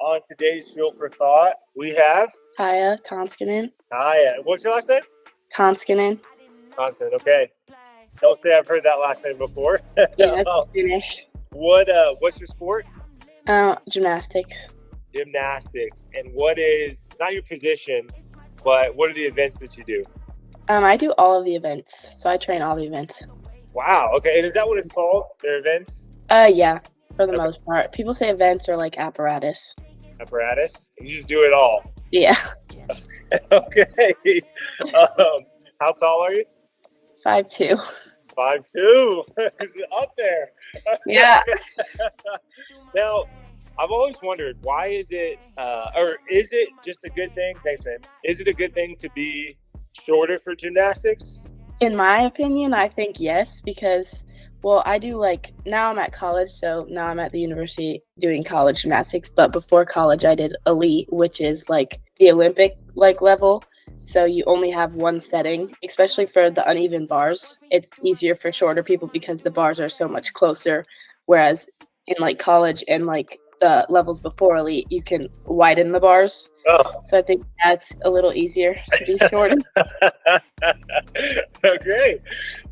On today's Fuel for Thought, we have Kaia, Tanskanen. Kaia. What's your last name? Tanskanen. Tanskanen, okay. Don't say I've heard that last name before. Yeah, that's Finnish. What's your sport? Gymnastics. Gymnastics. And what is, not your position, but what are the events that you do? I do all of the events, so I train all the events. Wow, okay. And is that what it's called, their events? Yeah, for the most part. People say events are like apparatus. Apparatus? And you just do it all? Yeah. Okay. How tall are you? 5'2". 5'2". Up there. Yeah. Now, I've always wondered, why is it, or is it just a good thing? Thanks, man. Is it a good thing to be shorter for gymnastics? In my opinion, I think yes, because, well, I do now I'm at college, so now I'm at the university doing college gymnastics. But before college, I did elite, which is the Olympic level. So you only have one setting, especially for the uneven bars. It's easier for shorter people because the bars are so much closer. Whereas in college and the levels before elite, you can widen the bars. Oh. So I think that's a little easier to be shorter. Okay.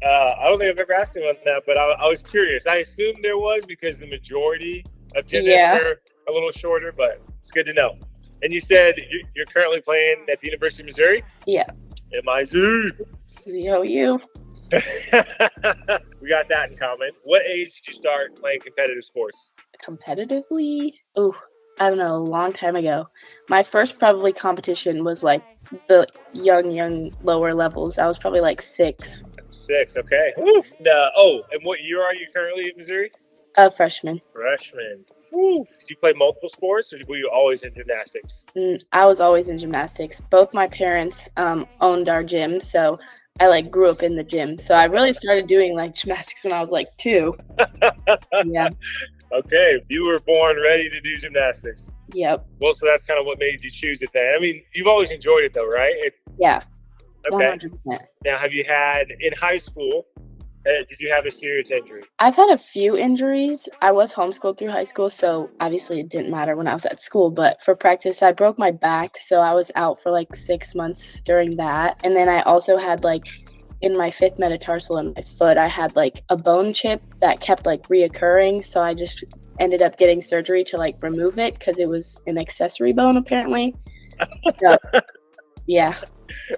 I don't think I've ever asked anyone that, but I was curious. I assumed there was because the majority of gymnasts are a little shorter, but it's good to know. And you said you're currently playing at the University of Missouri? Yeah. Mizzou. ZOU. We got that in common. What age did you start playing competitive sports? Competitively? Oh, I don't know, a long time ago. My first probably competition was the young lower levels. I was probably 6. 6, okay. Oof. And what year are you currently at Missouri? Freshman. Freshman. Woo. Did you play multiple sports, or were you always in gymnastics? I was always in gymnastics. Both my parents owned our gym, so I grew up in the gym. So I really started doing gymnastics when I was 2. Yeah. Okay, you were born ready to do gymnastics. Yep. Well, so that's kind of what made you choose it then. I mean, you've always enjoyed it though, right? Yeah. Okay. 100%. Now, have you had, in high school, did you have a serious injury? I've had a few injuries. I was homeschooled through high school, so obviously it didn't matter when I was at school. But for practice, I broke my back, so I was out for 6 months during that. And then I also had in my 5th metatarsal in my foot, I had a bone chip that kept reoccurring. So I just ended up getting surgery to remove it because it was an accessory bone apparently. So, yeah.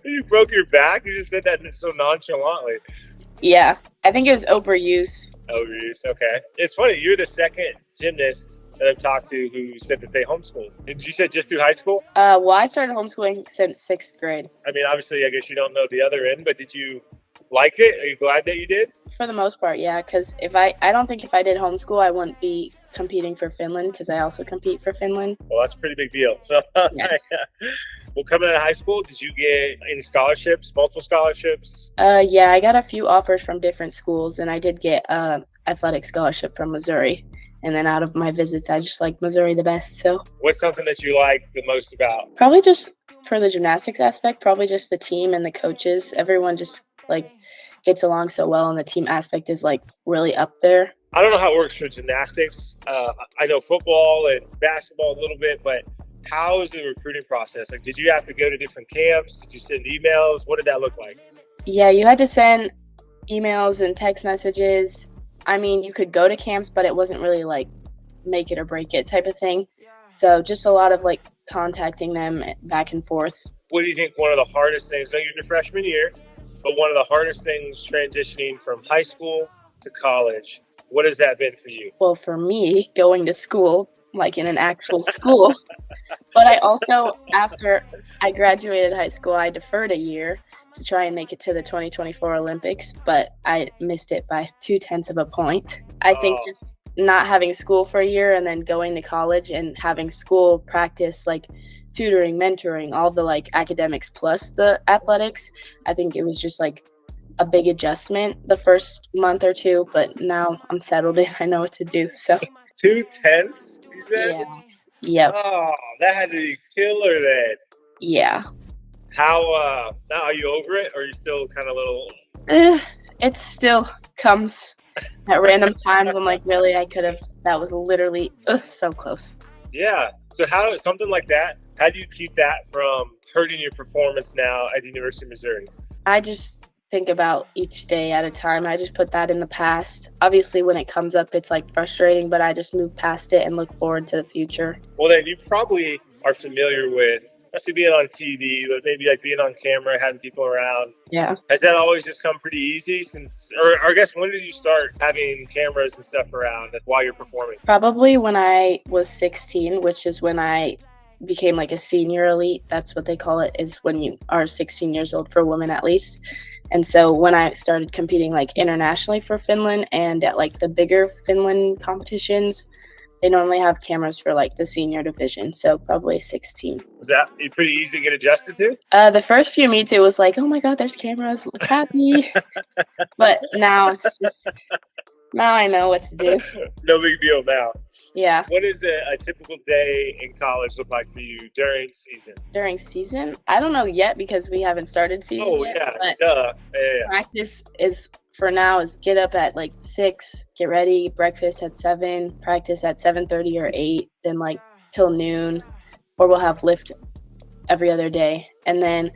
You broke your back? You just said that so nonchalantly. Yeah, I think it was overuse. Overuse, okay. It's funny, you're the second gymnast that I've talked to who said that they homeschooled. Did you say just through high school? Well, I started homeschooling since 6th grade. I mean, obviously, I guess you don't know the other end, but did you like it? Are you glad that you did? For the most part, yeah, because I don't think if I did homeschool, I wouldn't be competing for Finland because I also compete for Finland. Well, that's a pretty big deal. So, yeah. Well, coming out of high school, did you get any scholarships, multiple scholarships? Yeah, I got a few offers from different schools, and I did get athletic scholarship from Missouri. And then out of my visits, I just like Missouri the best. So, what's something that you like the most about? Probably just for the gymnastics aspect, probably just the team and the coaches. Everyone just gets along so well, and the team aspect is really up there. I don't know how it works for gymnastics. I know football and basketball a little bit, but how is the recruiting process? Did you have to go to different camps? Did you send emails? What did that look like? Yeah, you had to send emails and text messages. I mean, you could go to camps, but it wasn't really make it or break it type of thing. So just a lot of contacting them back and forth. What do you think one of the hardest things, I know you're in your freshman year, but one of the hardest things transitioning from high school to college, what has that been for you? Well, for me, going to school, in an actual school. But I also, after I graduated high school, I deferred a year to try and make it to the 2024 Olympics, but I missed it by 0.2 of a point. I think just not having school for a year and then going to college and having school practice, tutoring, mentoring, all the academics plus the athletics, I think it was just a big adjustment the first month or 2, but now I'm settled in. I know what to do. So 0.2, you said? Yeah. Yep. Oh, that had to be killer then. Yeah. How, now are you over it, or are you still kind of little? It still comes at random times. I'm really, I could have, that was literally so close. Yeah. So something like that, how do you keep that from hurting your performance now at the University of Missouri? I just think about each day at a time. I just put that in the past. Obviously, when it comes up, it's like frustrating, but I just move past it and look forward to the future. Well, then you probably are familiar with, especially being on TV, but maybe like being on camera, having people around. Yeah. Has that always just come pretty easy or I guess when did you start having cameras and stuff around while you're performing? Probably when I was 16, which is when I became like a senior elite. That's what they call it, is when you are 16 years old for women at least. And so when I started competing like internationally for Finland and at like the bigger Finland competitions, they normally have cameras for like the senior division. So probably 16. Was that pretty easy to get adjusted to? The first few meets, it was like, oh my God, there's cameras. Look happy. But now it's just, now I know what to do. No big deal now. Yeah. What does a typical day in college look like for you during season? During season? I don't know yet because we haven't started season yet. Yeah, duh. Yeah. Practice is, for now, is get up at like 6, get ready, breakfast at 7, practice at 7:30 or 8, then like till noon, or we'll have lift every other day. And then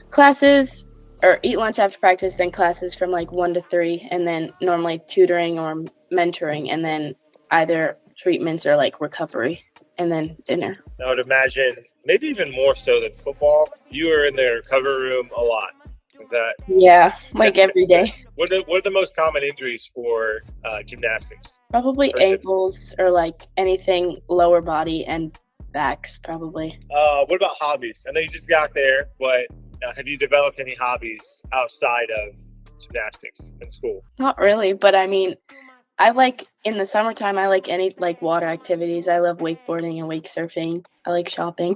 classes, or eat lunch after practice, then classes from like 1 to 3, and then normally tutoring or mentoring, and then either treatments or like recovery, and then dinner. I would imagine maybe even more so than football. You were in the recovery room a lot. Is that? Yeah, like every day. What are the most common injuries for gymnastics? Probably ankles or like anything lower body and backs, probably. What about hobbies? I know you just got there, but have you developed any hobbies outside of gymnastics in school? Not really, but I mean, I like, in the summertime, I like any like water activities. I love wakeboarding and wake surfing. I like shopping.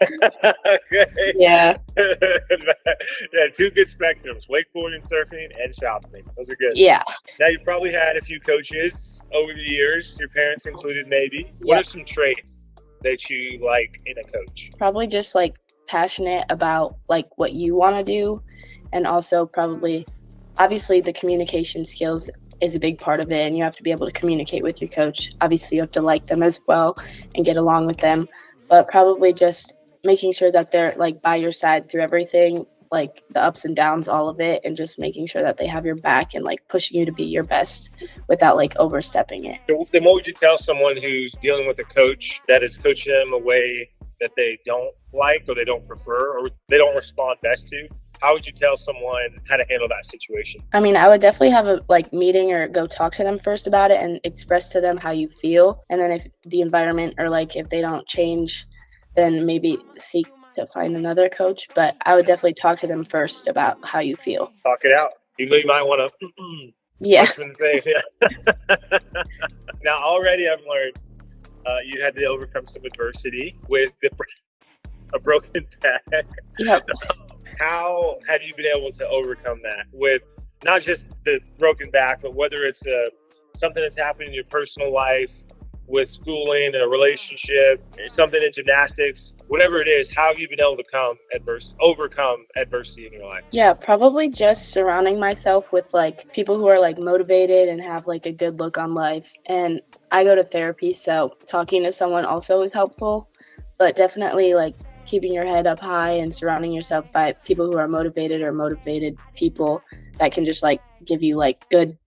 Okay. Yeah. Yeah, 2 good spectrums: wakeboarding, surfing, and shopping. Those are good. Yeah. Now, you've probably had a few coaches over the years, your parents included maybe. What are some traits that you like in a coach? Probably just like passionate about like what you want to do, and also probably, obviously, the communication skills is a big part of it, and you have to be able to communicate with your coach. Obviously, you have to like them as well and get along with them, but probably just making sure that they're like by your side through everything, like the ups and downs, all of it, and just making sure that they have your back and like pushing you to be your best without like overstepping it. Then what would you tell someone who's dealing with a coach that is coaching them a way that they don't like, or they don't prefer, or they don't respond best to? How would you tell someone how to handle that situation? I mean, I would definitely have a like meeting or go talk to them first about it and express to them how you feel. And then if the environment or like if they don't change, then maybe seek to find another coach. But I would definitely talk to them first about how you feel. Talk it out. You might want to yeah. Things. Now, already I've learned you had to overcome some adversity with a broken back. Yep. How have you been able to overcome that with not just the broken back, but whether it's something that's happened in your personal life, with schooling, a relationship, something in gymnastics, whatever it is? How have you been able to overcome adversity in your life? Yeah, probably just surrounding myself with like people who are like motivated and have like a good look on life. And I go to therapy, so talking to someone also is helpful, but definitely like keeping your head up high and surrounding yourself by people who are motivated or motivated people that can just like give you like good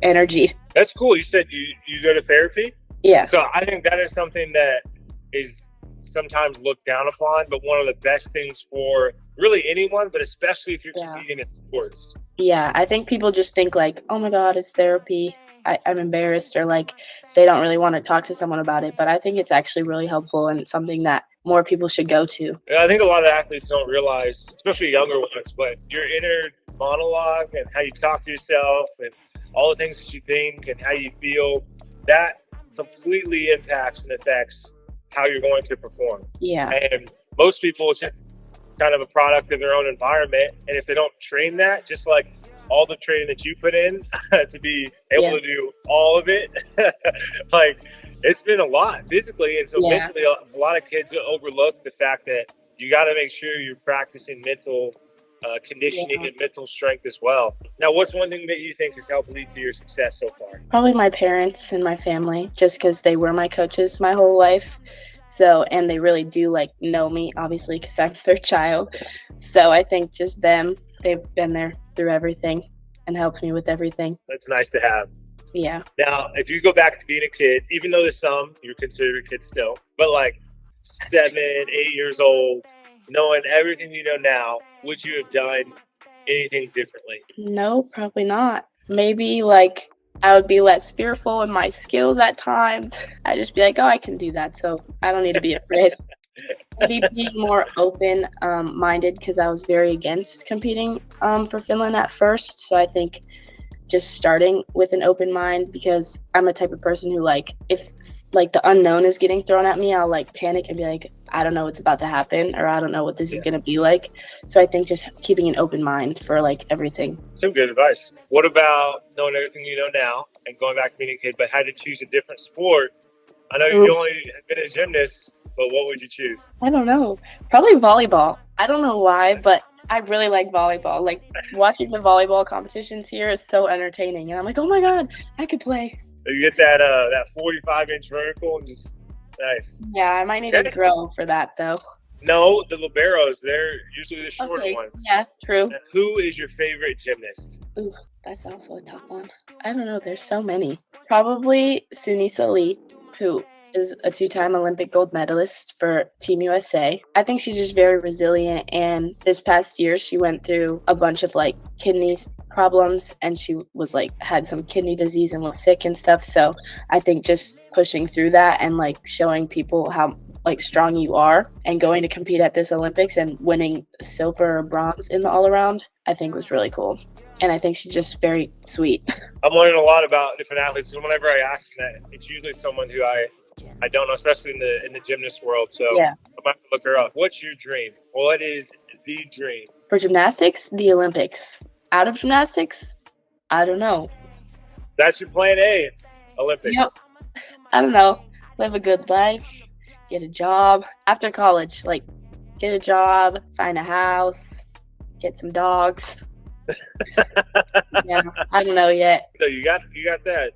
energy. That's cool. You said you go to therapy? Yeah. So I think that is something that is sometimes looked down upon, but one of the best things for really anyone, but especially if you're competing in sports. Yeah, I think people just think like, oh my God, it's therapy. I'm embarrassed, or like they don't really want to talk to someone about it. But I think it's actually really helpful and something that more people should go to. I think a lot of athletes don't realize, especially younger ones, but your inner monologue and how you talk to yourself and all the things that you think and how you feel, that completely impacts and affects how you're going to perform. Yeah. And most people, it's just kind of a product of their own environment. And if they don't train that, just like all the training that you put in to be able to do all of it, like it's been a lot physically. And so mentally, a lot of kids overlook the fact that you got to make sure you're practicing mental conditioning and mental strength as well. Now, what's one thing that you think has helped lead to your success so far? Probably my parents and my family, just because they were my coaches my whole life. So, and they really do like know me, obviously, because I'm their child. So I think just them, they've been there through everything and helped me with everything. That's nice to have. Yeah. Now, if you go back to being a kid, even though there's some you're considered a kid still, but like 7, 8 years old, knowing everything you know now, would you have done anything differently? No, probably not. Maybe like I would be less fearful in my skills at times. I'd just be like, oh, I can do that, so I don't need to be afraid. Maybe being more open-minded, because I was very against competing for Finland at first. So I think just starting with an open mind, because I'm a type of person who, like, if like the unknown is getting thrown at me, I'll like panic and be like, I don't know what's about to happen, or I don't know what this is going to be like. So I think just keeping an open mind for like everything. Some good advice. What about knowing everything you know now and going back to being a kid, but had to choose a different sport? I know you only have been a gymnast, but what would you choose? I don't know. Probably volleyball. I don't know why, but I really like volleyball. Like, watching the volleyball competitions here is so entertaining. And I'm like, oh my God, I could play. You get that 45-inch vertical and just nice. Yeah, I might need to grow for that, though. No, the liberos, they're usually the shorter ones. Yeah, true. And who is your favorite gymnast? Ooh, that's also a tough one. I don't know. There's so many. Probably Sunisa Lee, who is a 2-time Olympic gold medalist for Team USA. I think she's just very resilient, and this past year she went through a bunch of like kidney problems, and she was like had some kidney disease and was sick and stuff. So I think just pushing through that and like showing people how like strong you are and going to compete at this Olympics and winning silver or bronze in the all around, I think was really cool. And I think she's just very sweet. I'm learning a lot about different athletes. Whenever I ask that, it's usually someone who I don't know, especially in the gymnast world. So yeah. I'm going to have to look her up. What's your dream? What is the dream? For gymnastics, the Olympics. Out of gymnastics, I don't know. That's your plan A, Olympics. Yep. I don't know. Live a good life, get a job. After college, like get a job, find a house, get some dogs. Yeah, I don't know yet. So you got that.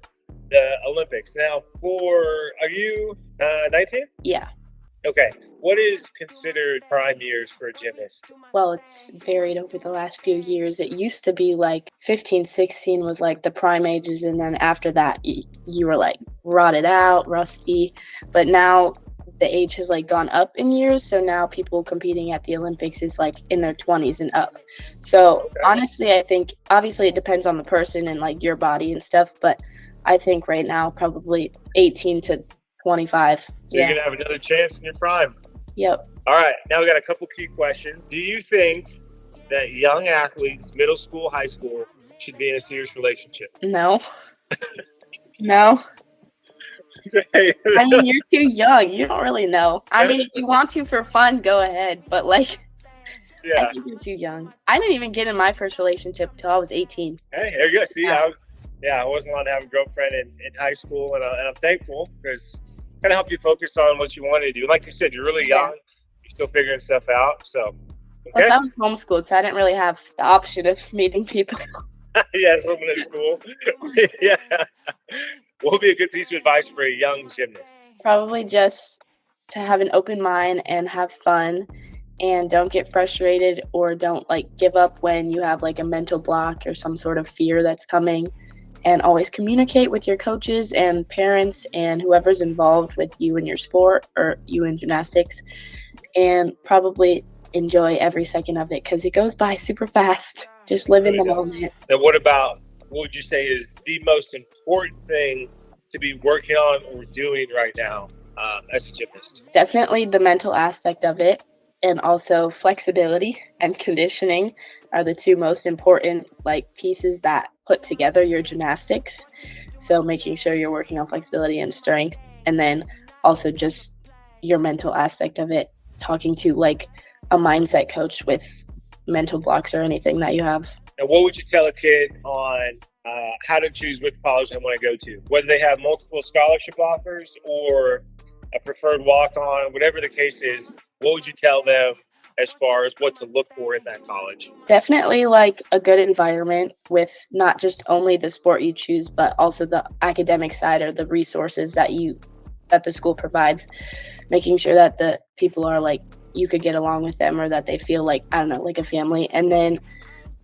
The Olympics. Now, are you 19? Yeah. Okay. What is considered prime years for a gymnast? Well, it's varied over the last few years. It used to be like 15, 16 was like the prime ages, and then after that, you were like rotted out, rusty. But now the age has like gone up in years, so now people competing at the Olympics is like in their 20s and up. So honestly, I think obviously it depends on the person and like your body and stuff, but I think right now probably 18 to 25. So you're going to have another chance in your prime. Yep. All right. Now we got a couple key questions. Do you think that young athletes, middle school, high school, should be in a serious relationship? No. No. I mean, you're too young. You don't really know. I mean, if you want to for fun, go ahead. But like, I think you're too young. I didn't even get in my first relationship until I was 18. Hey, there you go. See, I wasn't allowed to have a girlfriend in high school, and I'm thankful because it kind of helped you focus on what you wanted to do. Like you said, you're really young. You're still figuring stuff out. So, Plus, I was homeschooled, so I didn't really have the option of meeting people. Yeah, someone in school. Yeah. What would be a good piece of advice for a young gymnast? Probably just to have an open mind and have fun, and don't get frustrated or don't like give up when you have like a mental block or some sort of fear that's coming. And always communicate with your coaches and parents and whoever's involved with you in your sport or you in gymnastics, and probably enjoy every second of it because it goes by super fast. Just live in the moment. And what would you say is the most important thing to be working on or doing right now as a gymnast? Definitely the mental aspect of it, and also flexibility and conditioning are the two most important like pieces that put together your gymnastics. So making sure you're working on flexibility and strength, and then also just your mental aspect of it, talking to like a mindset coach with mental blocks or anything that you have. And what would you tell a kid on how to choose which college they want to go to, whether they have multiple scholarship offers or a preferred walk-on, whatever the case is? What would you tell them as far as what to look for in that college? Definitely like a good environment with not just only the sport you choose, but also the academic side or the resources that the school provides. making sure that the people are like, you could get along with them, or that they feel like, I don't know, like a family. And then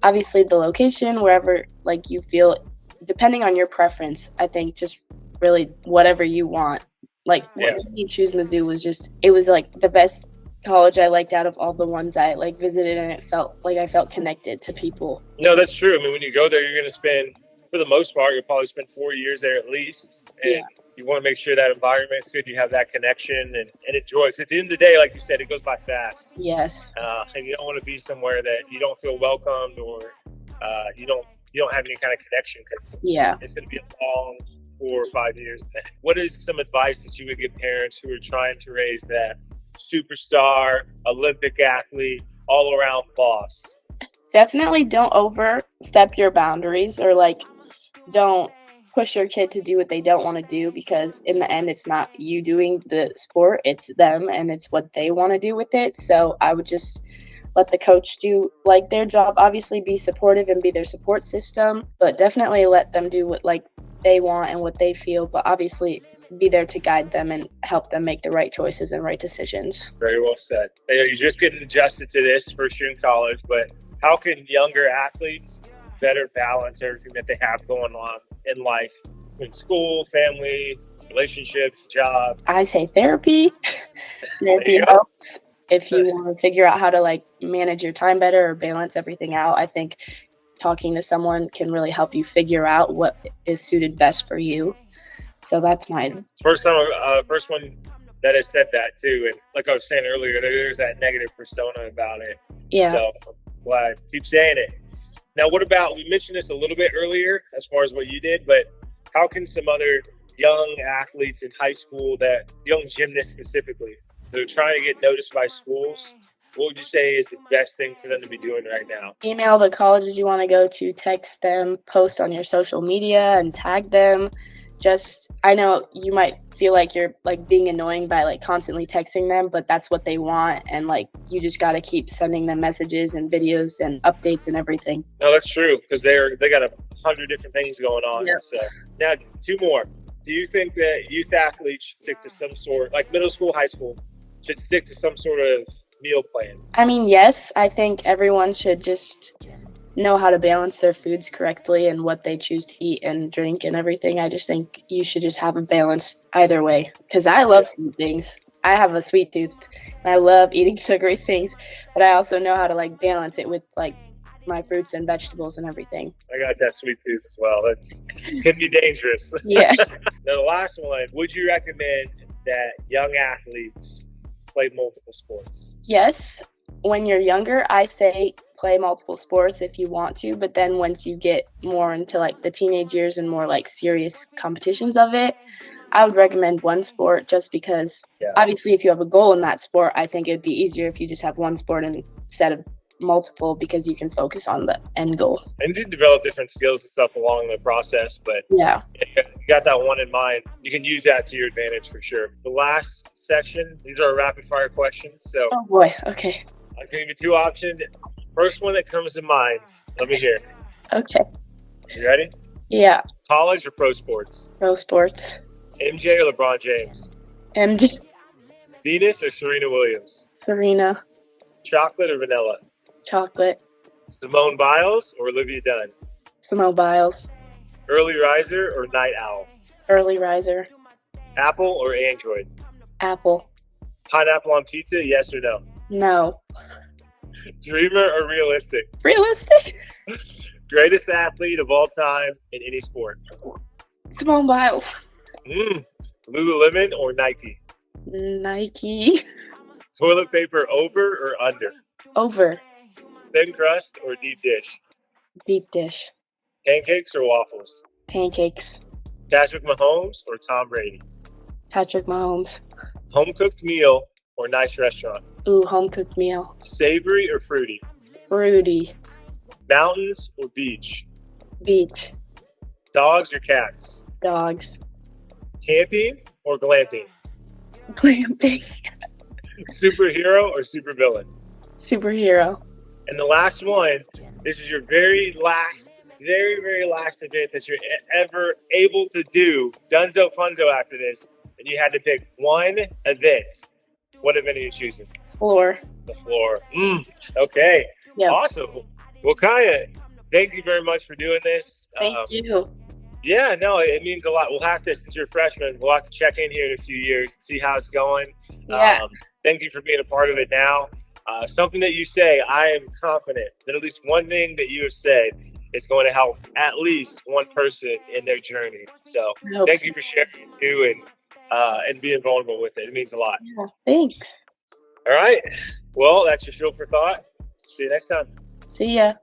obviously the location, wherever like you feel, depending on your preference, I think just really whatever you want. Like what made me choose Mizzou was just, it was like the best college I liked out of all the ones I like visited, and it felt like I felt connected to people. No, that's true. I mean, when you go there, you're going to spend, for the most part, you'll probably spend 4 years there at least. And you want to make sure that environment's good. You have that connection and enjoy. Because at the end of the day, like you said, it goes by fast. Yes. And you don't want to be somewhere that you don't feel welcomed, or you don't have any kind of connection, because it's going to be a long 4 or 5 years. What is some advice that you would give parents who are trying to raise that superstar, Olympic athlete, all-around boss? Definitely don't overstep your boundaries, or like don't push your kid to do what they don't want to do, because in the end it's not you doing the sport, it's them, and it's what they want to do with it. So I would just let the coach do like their job, obviously be supportive and be their support system, but definitely let them do what like they want and what they feel, but obviously be there to guide them and help them make the right choices and right decisions. Very well said. You're just getting adjusted to this first year in college, but how can younger athletes better balance everything that they have going on in life between school, family, relationships, job? I say therapy. Therapy helps. If you want to figure out how to like manage your time better or balance everything out, I think talking to someone can really help you figure out what is suited best for you. So that's mine. First one that has said that too. And like I was saying earlier, there's that negative persona about it. Yeah. So well, I keep saying it. Now, what about, we mentioned this a little bit earlier as far as what you did, but how can some other young athletes in high school, that young gymnasts specifically, that are trying to get noticed by schools, what would you say is the best thing for them to be doing right now? Email the colleges you want to go to, text them, post on your social media and tag them. Just, I know you might feel like you're like being annoying by like constantly texting them, but that's what they want. And like, you just got to keep sending them messages and videos and updates and everything. No, that's true. Because they got 100 different things going on. Yep. So now 2 more. Do you think that youth athletes should stick to some sort, like middle school, high school, should stick to some sort of meal plan? I mean, yes, I think everyone should just know how to balance their foods correctly and what they choose to eat and drink and everything. I just think you should just have a balance either way, because I love sweet things. I have a sweet tooth and I love eating sugary things, but I also know how to like balance it with like my fruits and vegetables and everything. I got that sweet tooth as well. Can be dangerous. Yeah. Now, the last one, would you recommend that young athletes play multiple sports? Yes. When you're younger, I say play multiple sports if you want to, but then once you get more into like the teenage years and more like serious competitions of it, I would recommend one sport, just because obviously if you have a goal in that sport, I think it'd be easier if you just have one sport instead of multiple, because you can focus on the end goal. And you develop different skills and stuff along the process, but you got that one in mind. You can use that to your advantage for sure. The last section, these are rapid fire questions. So, oh boy, okay. I'll give you 2 options. First one that comes to mind, let me hear. Okay. You ready? Yeah. College or pro sports? Pro sports. MJ or LeBron James? MJ. Venus or Serena Williams? Serena. Chocolate or vanilla? Chocolate. Simone Biles or Olivia Dunn? Simone Biles. Early riser or night owl? Early riser. Apple or Android? Apple. Pineapple on pizza, yes or no? No. Dreamer or realistic? Realistic. Greatest athlete of all time in any sport? Simone Biles. Lululemon or Nike? Nike. Toilet paper over or under? Over. Thin crust or deep dish? Deep dish. Pancakes or waffles? Pancakes. Patrick Mahomes or Tom Brady? Patrick Mahomes. Home cooked meal or nice restaurant? Ooh, home cooked meal. Savory or fruity? Fruity. Mountains or beach? Beach. Dogs or cats? Dogs. Camping or glamping? Glamping. Superhero or supervillain? Superhero. And the last one, this is your very last event that you're ever able to do. Dunzo Funzo after this. And you had to pick one event What event are you choosing? Floor. The floor. Okay. Yep. Awesome. Well, Kaia, thank you very much for doing this. Thank you. Yeah, no, it means a lot. We'll have to, since you're a freshman, we'll have to check in here in a few years and see how it's going. Yeah. Thank you for being a part of it now. Something that you say, I am confident that at least one thing that you have said is going to help at least one person in their journey. So thank you for sharing it too and being vulnerable with it. It means a lot. Yeah, thanks. All right. Well, that's your fuel for thought. See you next time. See ya.